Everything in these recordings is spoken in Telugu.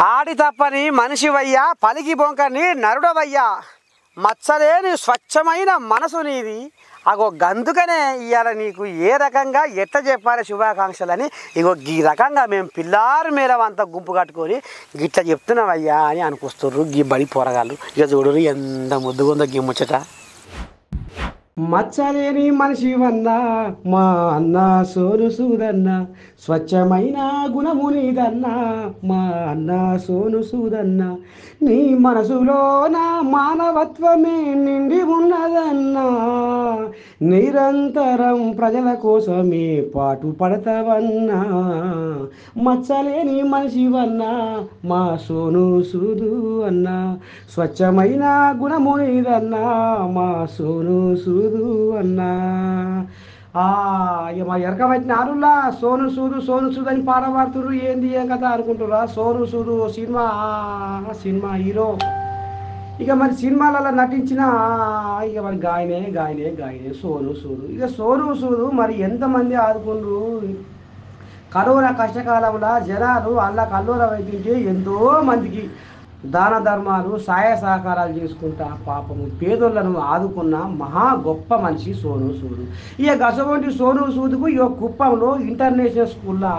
ఆడి తప్పని మనిషివయ్యా, పలికి బొంకని నరుడవయ్యా, మచ్చలేని స్వచ్ఛమైన మనసు నీది. అగో గందుకనే ఇవాళ నీకు ఏ రకంగా ఎట్లా చెప్పాలి శుభాకాంక్షలని, ఇగో ఈ రకంగా మేము పిల్లారు మేరం అంతా గుంపు కట్టుకొని గిట్లా చెప్తున్నామయ్యా అని అనుకొస్తుర్రు గీ బడి పోరగాళ్ళు. ఇక చూడరు ఎంత ముద్దుగుందో గీ ముచ్చట. మచ్చలేని మనిషివన్నా మా అన్న సోను సూదన్న, స్వచ్ఛమైన గుణము నీదన్నా మా అన్న సోను సూదన్న, నీ మనసులో నా మానవత్వమే నిండి ఉన్నదన్నా, నిరంతరం ప్రజల కోసమే పాటు పడతావన్నా, మచ్చలేని మనిషివన్నా మా సోను సూదు అన్నా, స్వచ్ఛమైన గుణము నీదన్నా మా సోను సూదు అన్నా. ఇక మా ఎరకబట్టిన ఆరులా సోను సూదు అని పాట పాడుతుర్రు. ఏంది ఏం కథ అనుకుంటుర్రా? సోను సూదు సినిమా హీరో. ఇక మరి సినిమాలలో నటించిన ఇక మరి గాయనే సోను సూదు. ఇక సోను సూదు మరి ఎంతమంది ఆదుకుండ్రు. కరోనా కష్టకాలంలో జనాలు అల్లా కల్లోర వైద్యుంటే ఎంతో మందికి దాన ధర్మాలు సాయ సహకారాలు చేసుకుంటా పాపము పేదోళ్లను ఆదుకున్న మహా గొప్ప మనిషి సోను సూదు. ఇక గసవంటి సోను సూదుకు ఇక కుప్పంలో ఇంటర్నేషనల్ స్కూల్లో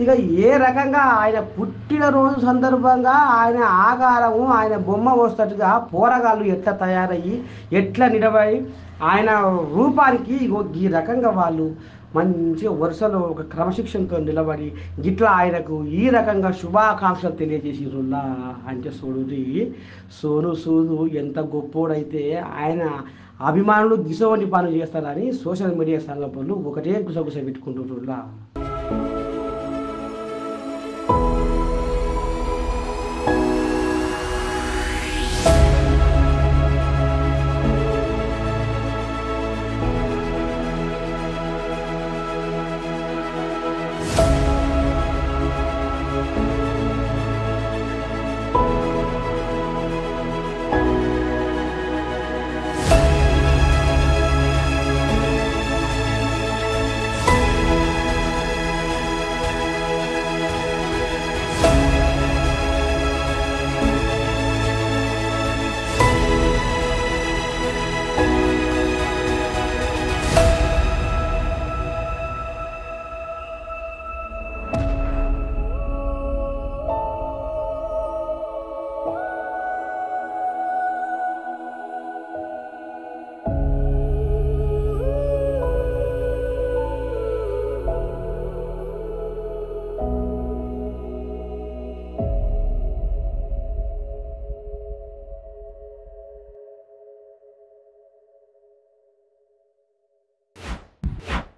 ఇక ఏ రకంగా ఆయన పుట్టినరోజు సందర్భంగా ఆయన ఆకారము ఆయన బొమ్మ వస్తట్టుగా పోరగాళ్ళు ఎట్లా తయారయ్యి ఎట్లా నిలబడి ఆయన రూపానికి ఇగో ఈ రకంగా వాళ్ళు మంచిగా వరుసలో ఒక క్రమశిక్షణతో నిలబడి గిట్లా ఆయనకు ఈ రకంగా శుభాకాంక్షలు తెలియజేసిరుల్లా. అంటే చూడుది సోను సూదు ఎంత గొప్పోడైతే ఆయన అభిమానులు దిశవంటి పనులు చేస్తారని సోషల్ మీడియా సంఘపనులు ఒకటే గుసగుస పెట్టుకుంటురుల్లా.